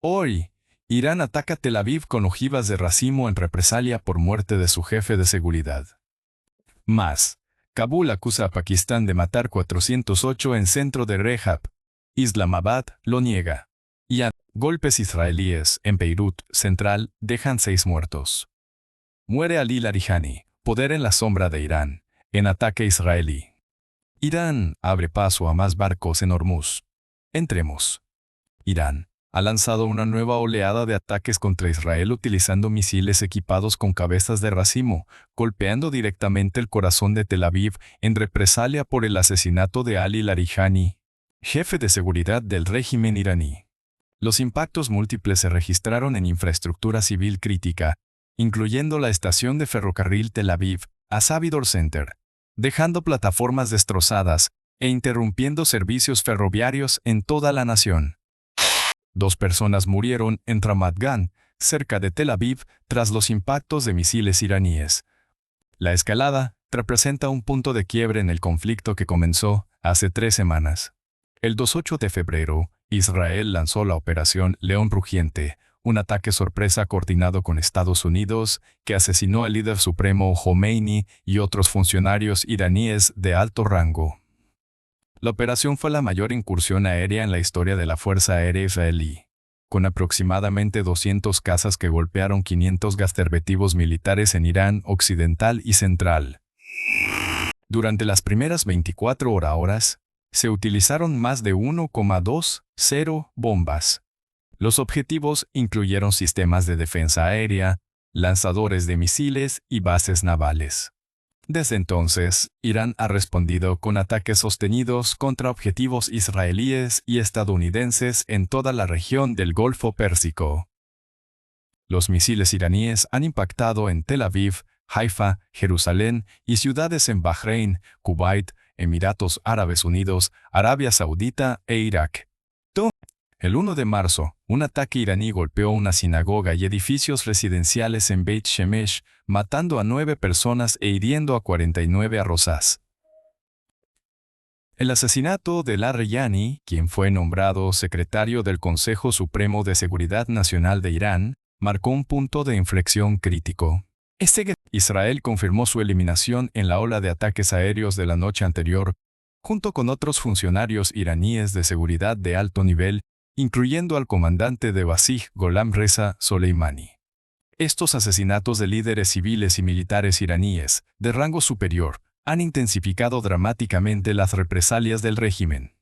Hoy, Irán ataca Tel Aviv con ojivas de racimo en represalia por muerte de su jefe de seguridad. Más, Kabul acusa a Pakistán de matar 408 en centro de Rehab. Islamabad lo niega. Y golpes israelíes en Beirut Central dejan 6 muertos. Muere Ali Larijani, poder en la sombra de Irán, en ataque israelí. Irán abre paso a más barcos en Hormuz. Entremos. Irán ha lanzado una nueva oleada de ataques contra Israel utilizando misiles equipados con cabezas de racimo, golpeando directamente el corazón de Tel Aviv en represalia por el asesinato de Ali Larijani, jefe de seguridad del régimen iraní. Los impactos múltiples se registraron en infraestructura civil crítica, incluyendo la estación de ferrocarril Tel Aviv, Asavidor Center, dejando plataformas destrozadas e interrumpiendo servicios ferroviarios en toda la nación. 2 personas murieron en Ramat Gan, cerca de Tel Aviv, tras los impactos de misiles iraníes. La escalada representa un punto de quiebre en el conflicto que comenzó hace 3 semanas. El 28 de febrero, Israel lanzó la Operación León Rugiente, un ataque sorpresa coordinado con Estados Unidos que asesinó al líder supremo Khomeini y otros funcionarios iraníes de alto rango. La operación fue la mayor incursión aérea en la historia de la Fuerza Aérea israelí, con aproximadamente 200 cazas que golpearon 500 gasterbetivos militares en Irán occidental y central. Durante las primeras 24 horas, se utilizaron más de 1,20 bombas. Los objetivos incluyeron sistemas de defensa aérea, lanzadores de misiles y bases navales. Desde entonces, Irán ha respondido con ataques sostenidos contra objetivos israelíes y estadounidenses en toda la región del Golfo Pérsico. Los misiles iraníes han impactado en Tel Aviv, Haifa, Jerusalén y ciudades en Bahrein, Kuwait, Emiratos Árabes Unidos, Arabia Saudita e Irak. El 1 de marzo, un ataque iraní golpeó una sinagoga y edificios residenciales en Beit Shemesh, matando a 9 personas e hiriendo a 49 arrozás. El asesinato de Larijani, quien fue nombrado secretario del Consejo Supremo de Seguridad Nacional de Irán, marcó un punto de inflexión crítico. Israel confirmó su eliminación en la ola de ataques aéreos de la noche anterior, junto con otros funcionarios iraníes de seguridad de alto nivel, incluyendo al comandante de Basij Gholam Reza Soleimani. Estos asesinatos de líderes civiles y militares iraníes, de rango superior, han intensificado dramáticamente las represalias del régimen.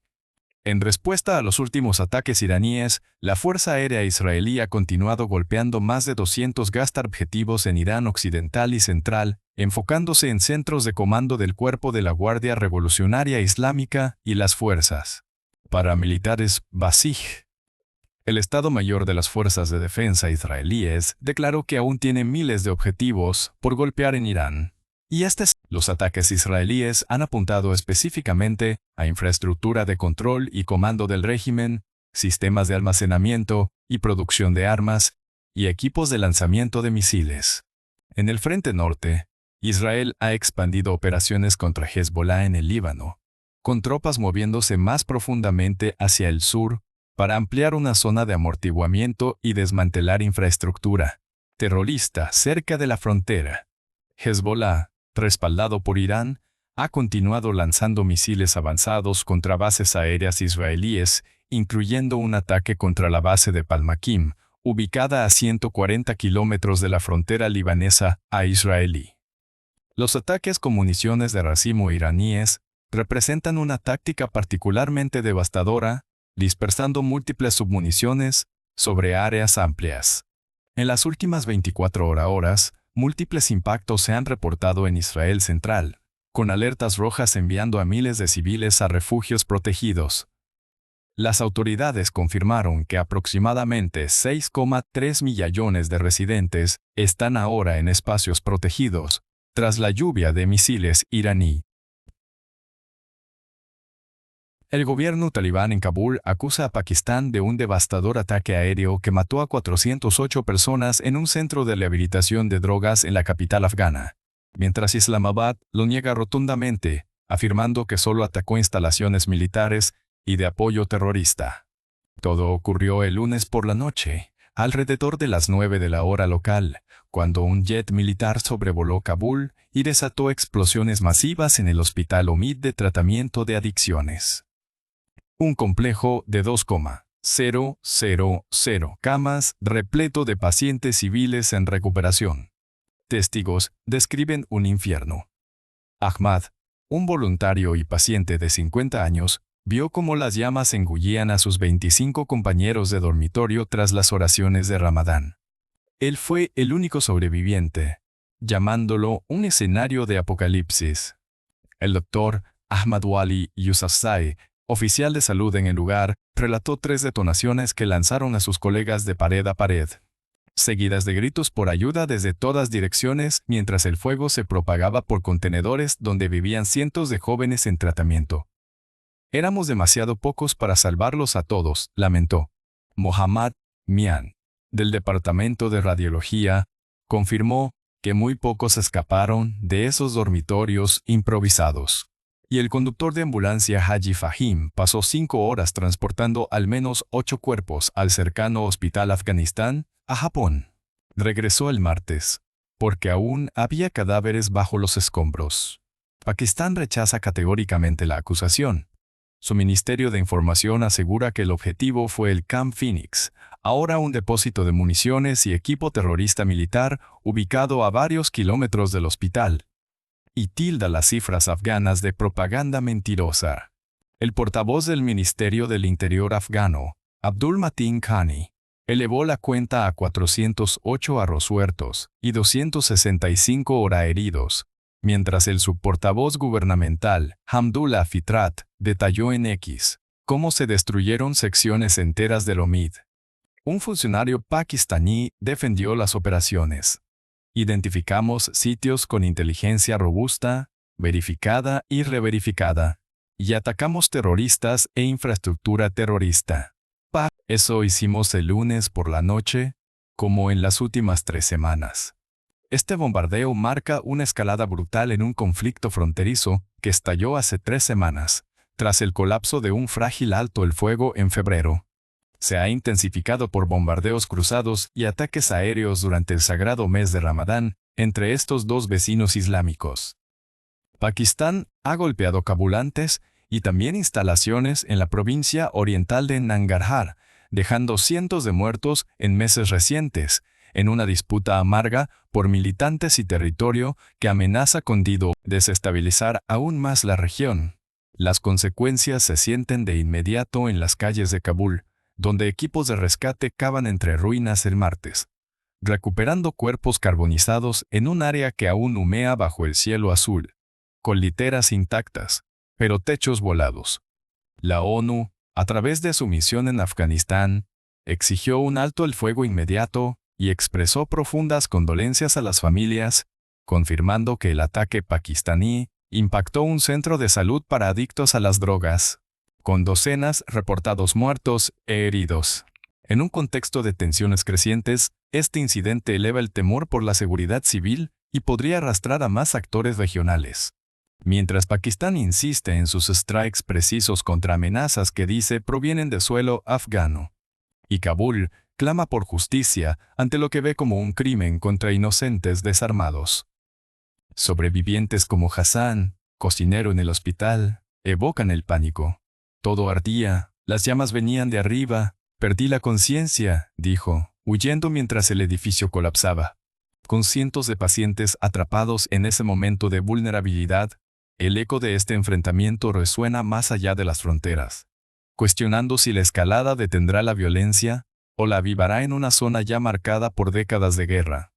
En respuesta a los últimos ataques iraníes, la Fuerza Aérea Israelí ha continuado golpeando más de 200 gastarbetivos en Irán occidental y central, enfocándose en centros de comando del Cuerpo de la Guardia Revolucionaria Islámica y las fuerzas paramilitares Basij. El Estado Mayor de las Fuerzas de Defensa israelíes declaró que aún tiene miles de objetivos por golpear en Irán. Los ataques israelíes han apuntado específicamente a infraestructura de control y comando del régimen, sistemas de almacenamiento y producción de armas, y equipos de lanzamiento de misiles. En el frente norte, Israel ha expandido operaciones contra Hezbollah en el Líbano, con tropas moviéndose más profundamente hacia el sur para ampliar una zona de amortiguamiento y desmantelar infraestructura terrorista cerca de la frontera. Hezbollah, respaldado por Irán, ha continuado lanzando misiles avanzados contra bases aéreas israelíes, incluyendo un ataque contra la base de Palmakim, ubicada a 140 kilómetros de la frontera libanesa a israelí. Los ataques con municiones de racimo iraníes representan una táctica particularmente devastadora, dispersando múltiples submuniciones sobre áreas amplias. En las últimas 24 horas, múltiples impactos se han reportado en Israel central, con alertas rojas enviando a miles de civiles a refugios protegidos. Las autoridades confirmaron que aproximadamente 6,3 millones de residentes están ahora en espacios protegidos, tras la lluvia de misiles iraní. El gobierno talibán en Kabul acusa a Pakistán de un devastador ataque aéreo que mató a 408 personas en un centro de rehabilitación de drogas en la capital afgana, mientras Islamabad lo niega rotundamente, afirmando que solo atacó instalaciones militares y de apoyo terrorista. Todo ocurrió el lunes por la noche, alrededor de las 9 de la hora local, cuando un jet militar sobrevoló Kabul y desató explosiones masivas en el Hospital Omid de Tratamiento de Adicciones. Un complejo de 2,000 camas repleto de pacientes civiles en recuperación. Testigos describen un infierno. Ahmad, un voluntario y paciente de 50 años, vio cómo las llamas engullían a sus 25 compañeros de dormitorio tras las oraciones de Ramadán. Él fue el único sobreviviente, llamándolo un escenario de apocalipsis. El doctor Ahmad Wali Yousafzai, oficial de salud en el lugar, relató 3 detonaciones que lanzaron a sus colegas de pared a pared, seguidas de gritos por ayuda desde todas direcciones mientras el fuego se propagaba por contenedores donde vivían cientos de jóvenes en tratamiento. Éramos demasiado pocos para salvarlos a todos, lamentó. Mohammad Mian, del Departamento de Radiología, confirmó que muy pocos escaparon de esos dormitorios improvisados. Y el conductor de ambulancia Haji Fahim pasó 5 horas transportando al menos 8 cuerpos al cercano Hospital Afganistán, a Japón. Regresó el martes, porque aún había cadáveres bajo los escombros. Pakistán rechaza categóricamente la acusación. Su Ministerio de Información asegura que el objetivo fue el Camp Phoenix, ahora un depósito de municiones y equipo terrorista militar ubicado a varios kilómetros del hospital, y tilda las cifras afganas de propaganda mentirosa. El portavoz del Ministerio del Interior afgano, Abdul Mateen Khani, elevó la cuenta a 408 arrosuertos y 265 heridos, mientras el subportavoz gubernamental, Hamdullah Fitrat, detalló en X cómo se destruyeron secciones enteras del Omid. Un funcionario pakistaní defendió las operaciones. Identificamos sitios con inteligencia robusta, verificada y reverificada, y atacamos terroristas e infraestructura terrorista. Eso hicimos el lunes por la noche, como en las últimas 3 semanas. Este bombardeo marca una escalada brutal en un conflicto fronterizo que estalló hace 3 semanas, tras el colapso de un frágil alto el fuego en febrero. Se ha intensificado por bombardeos cruzados y ataques aéreos durante el sagrado mes de Ramadán entre estos 2 vecinos islámicos. Pakistán ha golpeado Kabul antes y también instalaciones en la provincia oriental de Nangarhar, dejando cientos de muertos en meses recientes, en una disputa amarga por militantes y territorio que amenaza con desestabilizar aún más la región. Las consecuencias se sienten de inmediato en las calles de Kabul, donde equipos de rescate cavan entre ruinas el martes, recuperando cuerpos carbonizados en un área que aún humea bajo el cielo azul, con literas intactas, pero techos volados. La ONU, a través de su misión en Afganistán, exigió un alto el fuego inmediato y expresó profundas condolencias a las familias, confirmando que el ataque pakistaní impactó un centro de salud para adictos a las drogas, con docenas reportados muertos e heridos. En un contexto de tensiones crecientes, este incidente eleva el temor por la seguridad civil y podría arrastrar a más actores regionales. Mientras Pakistán insiste en sus strikes precisos contra amenazas que dice provienen de suelo afgano, y Kabul clama por justicia ante lo que ve como un crimen contra inocentes desarmados. Sobrevivientes como Hassan, cocinero en el hospital, evocan el pánico. Todo ardía, las llamas venían de arriba, perdí la conciencia, dijo, huyendo mientras el edificio colapsaba. Con cientos de pacientes atrapados en ese momento de vulnerabilidad, el eco de este enfrentamiento resuena más allá de las fronteras, cuestionando si la escalada detendrá la violencia o la avivará en una zona ya marcada por décadas de guerra.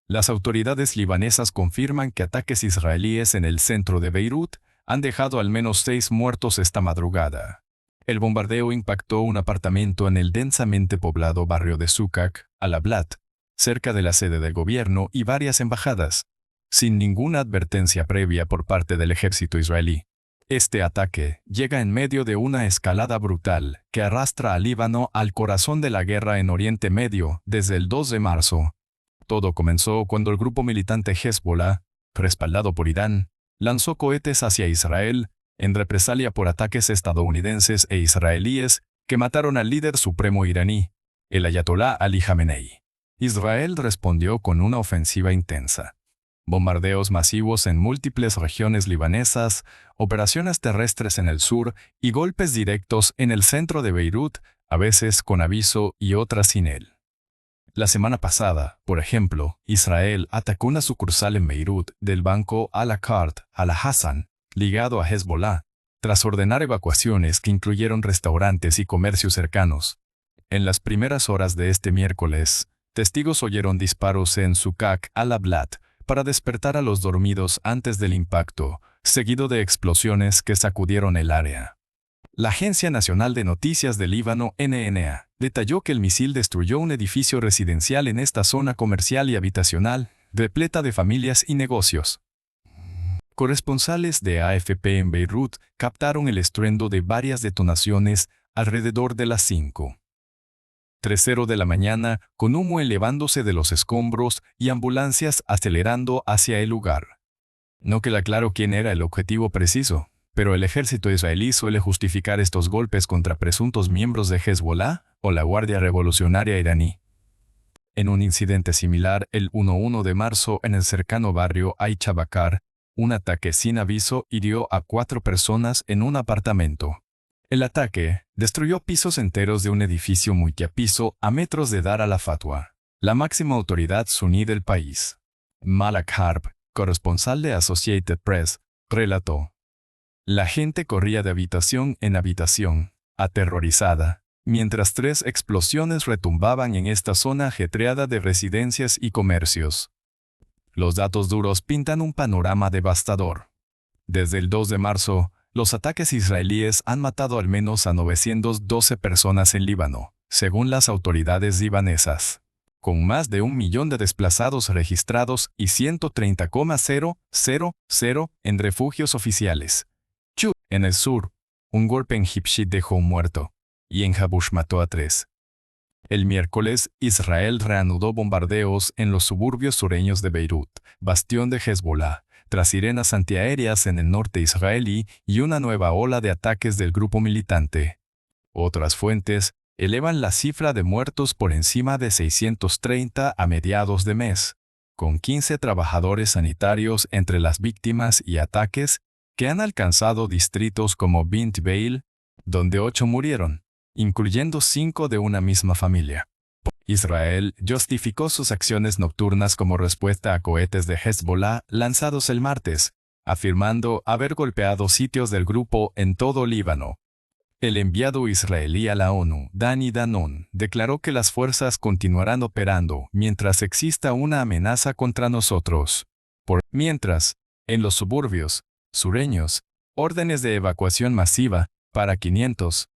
Las autoridades libanesas confirman que ataques israelíes en el centro de Beirut han dejado al menos 6 muertos esta madrugada. El bombardeo impactó un apartamento en el densamente poblado barrio de Sukak, al-Ablat, cerca de la sede del gobierno y varias embajadas, sin ninguna advertencia previa por parte del ejército israelí. Este ataque llega en medio de una escalada brutal que arrastra a Líbano al corazón de la guerra en Oriente Medio desde el 2 de marzo. Todo comenzó cuando el grupo militante Hezbollah, respaldado por Irán, lanzó cohetes hacia Israel en represalia por ataques estadounidenses e israelíes que mataron al líder supremo iraní, el ayatolá Ali Jamenei. Israel respondió con una ofensiva intensa. Bombardeos masivos en múltiples regiones libanesas, operaciones terrestres en el sur y golpes directos en el centro de Beirut, a veces con aviso y otras sin él. La semana pasada, por ejemplo, Israel atacó una sucursal en Beirut del banco Al-Akkad Al-Hassan, ligado a Hezbollah, tras ordenar evacuaciones que incluyeron restaurantes y comercios cercanos. En las primeras horas de este miércoles, testigos oyeron disparos en Sukak al-Ablat para despertar a los dormidos antes del impacto, seguido de explosiones que sacudieron el área. La Agencia Nacional de Noticias del Líbano, NNA, detalló que el misil destruyó un edificio residencial en esta zona comercial y habitacional, repleta de familias y negocios. Corresponsales de AFP en Beirut captaron el estruendo de varias detonaciones alrededor de las 5:30 de la mañana, con humo elevándose de los escombros y ambulancias acelerando hacia el lugar. No queda claro quién era el objetivo preciso, pero el ejército israelí suele justificar estos golpes contra presuntos miembros de Hezbollah o la Guardia Revolucionaria iraní. En un incidente similar, el 11 de marzo en el cercano barrio Aicha Bakar, un ataque sin aviso hirió a 4 personas en un apartamento. El ataque destruyó pisos enteros de un edificio multipiso a metros de Dar al-Fatwa, la máxima autoridad suní del país. Malak Harb, corresponsal de Associated Press, relató: la gente corría de habitación en habitación, aterrorizada, mientras 3 explosiones retumbaban en esta zona ajetreada de residencias y comercios. Los datos duros pintan un panorama devastador. Desde el 2 de marzo, los ataques israelíes han matado al menos a 912 personas en Líbano, según las autoridades libanesas, con más de 1 millón de desplazados registrados y 130,000 en refugios oficiales. En el sur, un golpe en Hipshit dejó un muerto, y en Jabush mató a 3. El miércoles, Israel reanudó bombardeos en los suburbios sureños de Beirut, bastión de Hezbollah, tras sirenas antiaéreas en el norte israelí y una nueva ola de ataques del grupo militante. Otras fuentes elevan la cifra de muertos por encima de 630 a mediados de mes, con 15 trabajadores sanitarios entre las víctimas y ataques que han alcanzado distritos como Bint Beil, donde 8 murieron, incluyendo 5 de una misma familia. Israel justificó sus acciones nocturnas como respuesta a cohetes de Hezbollah lanzados el martes, afirmando haber golpeado sitios del grupo en todo Líbano. El enviado israelí a la ONU, Dani Danon, declaró que las fuerzas continuarán operando mientras exista una amenaza contra nosotros. Mientras, en los suburbios sureños, órdenes de evacuación masiva para 500,000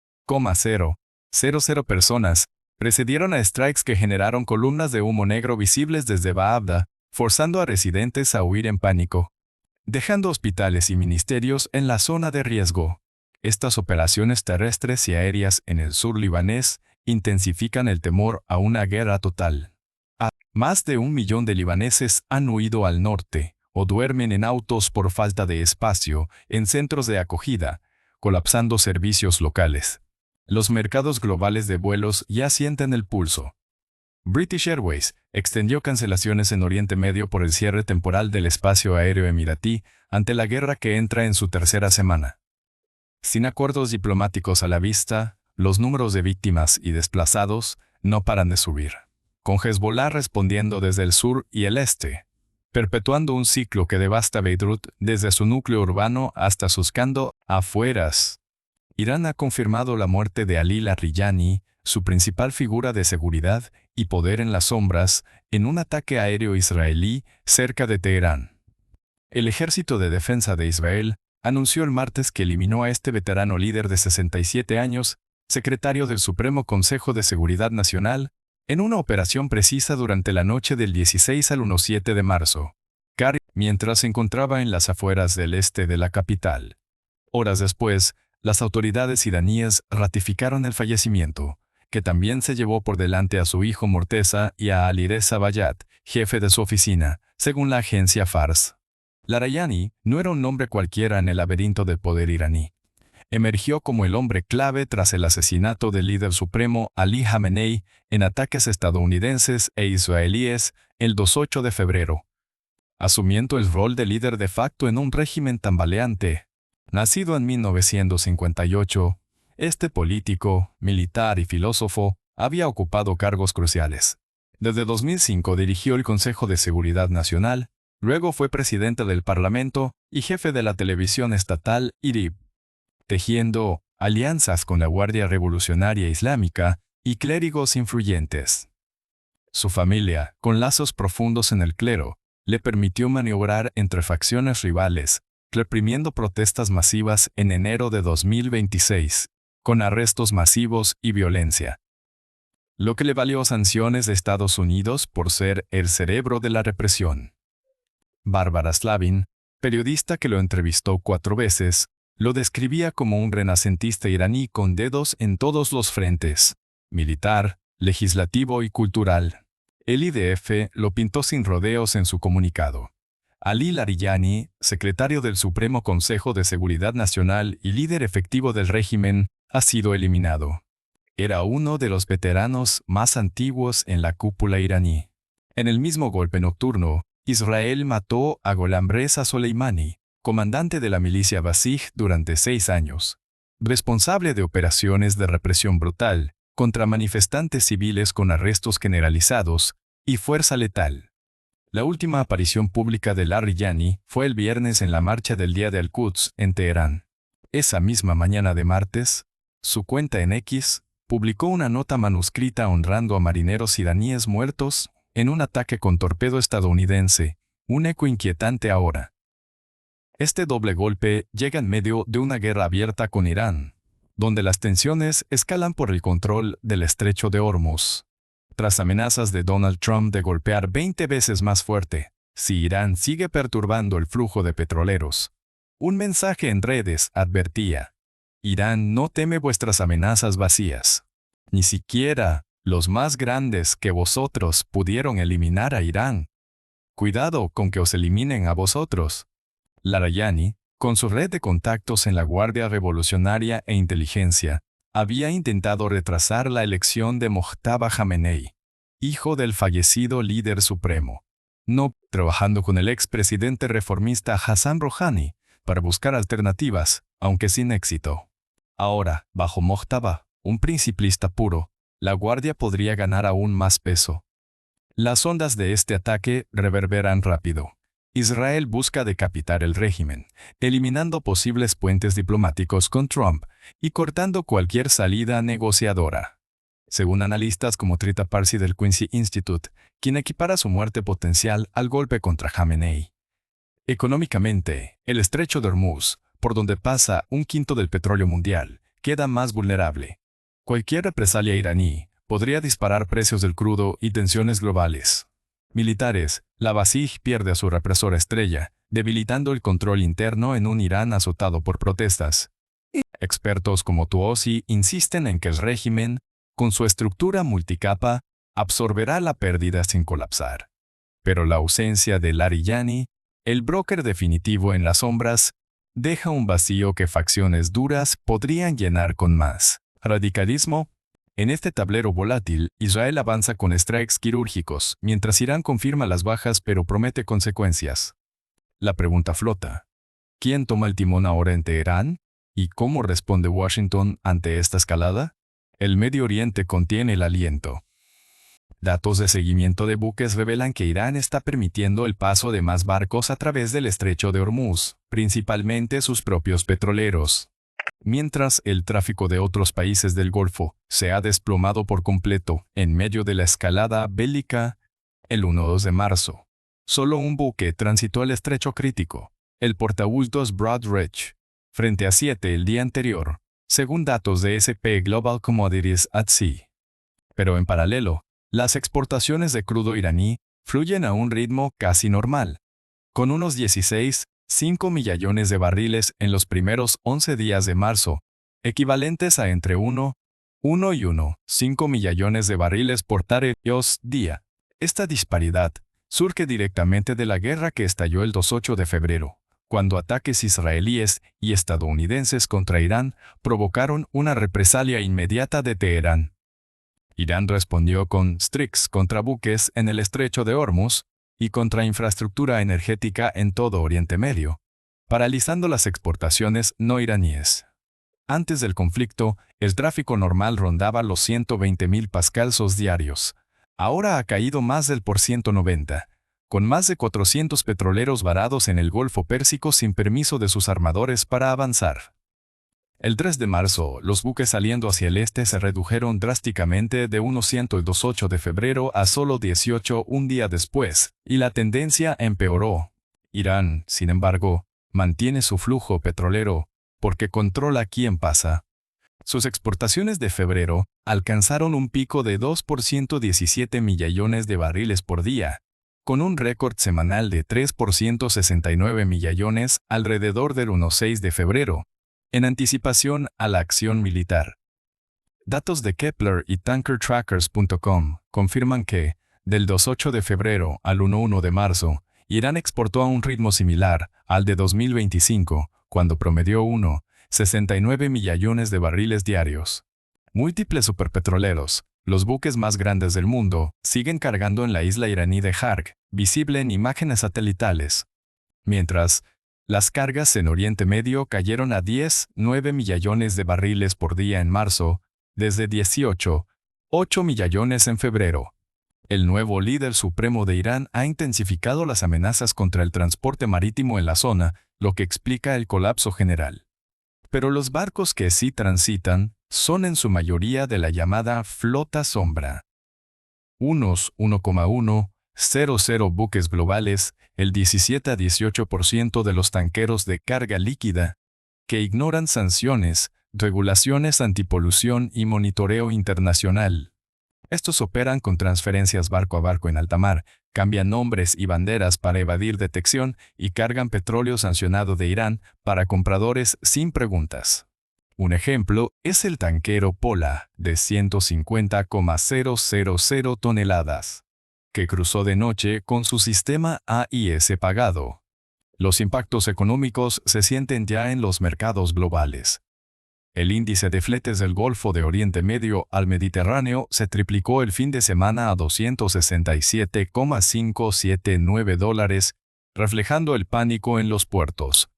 personas precedieron a strikes que generaron columnas de humo negro visibles desde Baabda, forzando a residentes a huir en pánico, dejando hospitales y ministerios en la zona de riesgo. Estas operaciones terrestres y aéreas en el sur libanés intensifican el temor a una guerra total. Más de 1 millón de libaneses han huido al norte, o duermen en autos por falta de espacio en centros de acogida, colapsando servicios locales. Los mercados globales de vuelos ya sienten el pulso. British Airways extendió cancelaciones en Oriente Medio por el cierre temporal del espacio aéreo emiratí ante la guerra que entra en su 3ª semana. Sin acuerdos diplomáticos a la vista, los números de víctimas y desplazados no paran de subir, con Hezbollah respondiendo desde el sur y el este, perpetuando un ciclo que devasta Beirut desde su núcleo urbano hasta sus afueras. Irán ha confirmado la muerte de Ali Larijani, su principal figura de seguridad y poder en las sombras, en un ataque aéreo israelí cerca de Teherán. El Ejército de Defensa de Israel anunció el martes que eliminó a este veterano líder de 67 años, secretario del Supremo Consejo de Seguridad Nacional, en una operación precisa durante la noche del 16 al 17 de marzo, mientras se encontraba en las afueras del este de la capital. Horas después, las autoridades iraníes ratificaron el fallecimiento, que también se llevó por delante a su hijo Morteza y a Alireza Bayat, jefe de su oficina, según la agencia Fars. Larijani no era un nombre cualquiera en el laberinto del poder iraní. emergió como el hombre clave tras el asesinato del líder supremo Ali Khamenei en ataques estadounidenses e israelíes el 28 de febrero, asumiendo el rol de líder de facto en un régimen tambaleante. Nacido en 1958, este político, militar y filósofo había ocupado cargos cruciales. Desde 2005 dirigió el Consejo de Seguridad Nacional, luego fue presidente del Parlamento y jefe de la televisión estatal IRIB, tejiendo alianzas con la Guardia Revolucionaria Islámica y clérigos influyentes. Su familia, con lazos profundos en el clero, le permitió maniobrar entre facciones rivales, reprimiendo protestas masivas en enero de 2026, con arrestos masivos y violencia, lo que le valió sanciones de Estados Unidos por ser el cerebro de la represión. Bárbara Slavin, periodista que lo entrevistó 4 veces, lo describía como un renacentista iraní con dedos en todos los frentes: militar, legislativo y cultural. El IDF lo pintó sin rodeos en su comunicado. Ali Larijani, secretario del Supremo Consejo de Seguridad Nacional y líder efectivo del régimen, ha sido eliminado. Era uno de los veteranos más antiguos en la cúpula iraní. En el mismo golpe nocturno, Israel mató a Gholam Reza Soleimani, comandante de la milicia Basij durante 6 años, responsable de operaciones de represión brutal contra manifestantes civiles con arrestos generalizados y fuerza letal. La última aparición pública de Larijani fue el viernes en la marcha del Día de Al-Quds en Teherán. Esa misma mañana de martes, su cuenta en X publicó una nota manuscrita honrando a marineros iraníes muertos en un ataque con torpedo estadounidense, un eco inquietante ahora. Este doble golpe llega en medio de una guerra abierta con Irán, donde las tensiones escalan por el control del estrecho de Hormuz. Tras amenazas de Donald Trump de golpear 20 veces más fuerte si Irán sigue perturbando el flujo de petroleros, un mensaje en redes advertía: Irán no teme vuestras amenazas vacías. Ni siquiera los más grandes que vosotros pudieron eliminar a Irán. Cuidado con que os eliminen a vosotros. Larijani, con su red de contactos en la Guardia Revolucionaria e inteligencia, había intentado retrasar la elección de Mojtaba Khamenei, hijo del fallecido líder supremo, no trabajando con el expresidente reformista Hassan Rouhani para buscar alternativas, aunque sin éxito. Ahora, bajo Mojtaba, un principista puro, la Guardia podría ganar aún más peso. Las ondas de este ataque reverberan rápido. Israel busca decapitar el régimen, eliminando posibles puentes diplomáticos con Trump y cortando cualquier salida negociadora. Según analistas como Trita Parsi del Quincy Institute, quien equipara su muerte potencial al golpe contra Khamenei. Económicamente, el estrecho de Hormuz, por donde pasa 1/5 del petróleo mundial, queda más vulnerable. Cualquier represalia iraní podría disparar precios del crudo y tensiones globales. Militares, la Basij pierde a su represora estrella, debilitando el control interno en un Irán azotado por protestas. Expertos como Tuosi insisten en que el régimen, con su estructura multicapa, absorberá la pérdida sin colapsar. Pero la ausencia de Larijani, el broker definitivo en las sombras, deja un vacío que facciones duras podrían llenar con más radicalismo. En este tablero volátil, Israel avanza con strikes quirúrgicos, mientras Irán confirma las bajas pero promete consecuencias. La pregunta flota: ¿quién toma el timón ahora en Teherán? ¿Y cómo responde Washington ante esta escalada? El Medio Oriente contiene el aliento. Datos de seguimiento de buques revelan que Irán está permitiendo el paso de más barcos a través del estrecho de Hormuz, principalmente sus propios petroleros. Mientras el tráfico de otros países del Golfo se ha desplomado por completo en medio de la escalada bélica, el 1-2 de marzo, solo un buque transitó el estrecho crítico, el portabultos Broad Ridge, frente a 7 el día anterior, según datos de SP Global Commodities at Sea. Pero en paralelo, las exportaciones de crudo iraní fluyen a un ritmo casi normal, con unos 16,5 millones de barriles en los primeros 11 días de marzo, equivalentes a entre 1 y 1,5 millones de barriles por THD día. Esta disparidad surge directamente de la guerra que estalló el 28 de febrero, cuando ataques israelíes y estadounidenses contra Irán provocaron una represalia inmediata de Teherán. Irán respondió con strikes contra buques en el estrecho de Hormuz y contra infraestructura energética en todo Oriente Medio, paralizando las exportaciones no iraníes. Antes del conflicto, el tráfico normal rondaba los 120.000 pascalsos diarios. Ahora ha caído más del por 190, con más de 400 petroleros varados en el Golfo Pérsico sin permiso de sus armadores para avanzar. El 3 de marzo, los buques saliendo hacia el este se redujeron drásticamente de unos 108 de febrero a solo 18 un día después, y la tendencia empeoró. Irán, sin embargo, mantiene su flujo petrolero, porque controla quién pasa. Sus exportaciones de febrero alcanzaron un pico de 2 por 117 millones de barriles por día, con un récord semanal de 3 por 169 millones alrededor del 1-6 de febrero, en anticipación a la acción militar. Datos de Kepler y TankerTrackers.com confirman que, del 2-8 de febrero al 1-1 de marzo, Irán exportó a un ritmo similar al de 2025, cuando promedió 1,69 millones de barriles diarios. Múltiples superpetroleros, los buques más grandes del mundo, siguen cargando en la isla iraní de Harg, visible en imágenes satelitales. Mientras, las cargas en Oriente Medio cayeron a 10,9 millones de barriles por día en marzo, desde 18,8 millones en febrero. El nuevo líder supremo de Irán ha intensificado las amenazas contra el transporte marítimo en la zona, lo que explica el colapso general. Pero los barcos que sí transitan son en su mayoría de la llamada flota sombra. Unos 1,100 buques globales, el 17 a 18% de los tanqueros de carga líquida, que ignoran sanciones, regulaciones antipolución y monitoreo internacional. Estos operan con transferencias barco a barco en alta mar, cambian nombres y banderas para evadir detección y cargan petróleo sancionado de Irán para compradores sin preguntas. Un ejemplo es el tanquero Pola, de 150,000 toneladas, que cruzó de noche con su sistema AIS pagado. Los impactos económicos se sienten ya en los mercados globales. El índice de fletes del Golfo de Oriente Medio al Mediterráneo se triplicó el fin de semana a $267,579, reflejando el pánico en los puertos.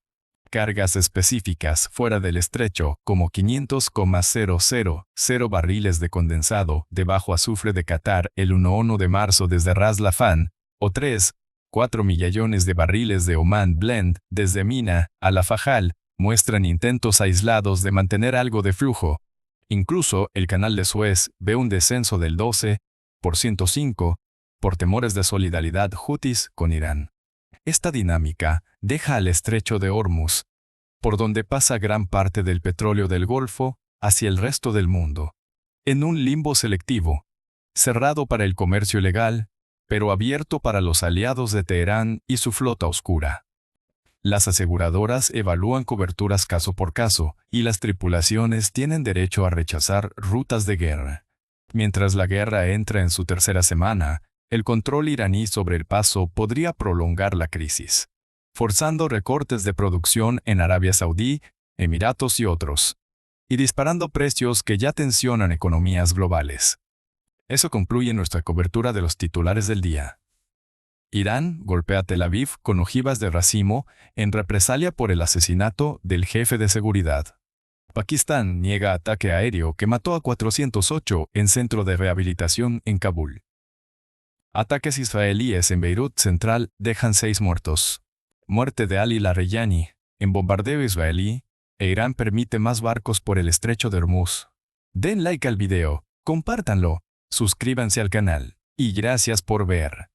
Cargas específicas fuera del estrecho, como 500,000 barriles de condensado de bajo azufre de Qatar el 1 de marzo desde Ras Laffan, o 3,4 millones de barriles de Oman Blend desde Mina a La Fajal, muestran intentos aislados de mantener algo de flujo. Incluso el canal de Suez ve un descenso del 12,5% por temores de solidaridad hutis con Irán. Esta dinámica deja al estrecho de Hormuz, por donde pasa gran parte del petróleo del Golfo, hacia el resto del mundo, en un limbo selectivo, cerrado para el comercio ilegal, pero abierto para los aliados de Teherán y su flota oscura. Las aseguradoras evalúan coberturas caso por caso, y las tripulaciones tienen derecho a rechazar rutas de guerra. Mientras la guerra entra en su tercera semana, el control iraní sobre el paso podría prolongar la crisis, forzando recortes de producción en Arabia Saudí, Emiratos y otros, y disparando precios que ya tensionan economías globales. Eso concluye nuestra cobertura de los titulares del día. Irán golpea a Tel Aviv con ojivas de racimo en represalia por el asesinato del jefe de seguridad. Pakistán niega ataque aéreo que mató a 408 en centro de rehabilitación en Kabul. Ataques israelíes en Beirut Central dejan 6 muertos. Muerte de Ali Lareyani en bombardeo israelí, e Irán permite más barcos por el estrecho de Hormuz. Den like al video, compártanlo, suscríbanse al canal, y gracias por ver.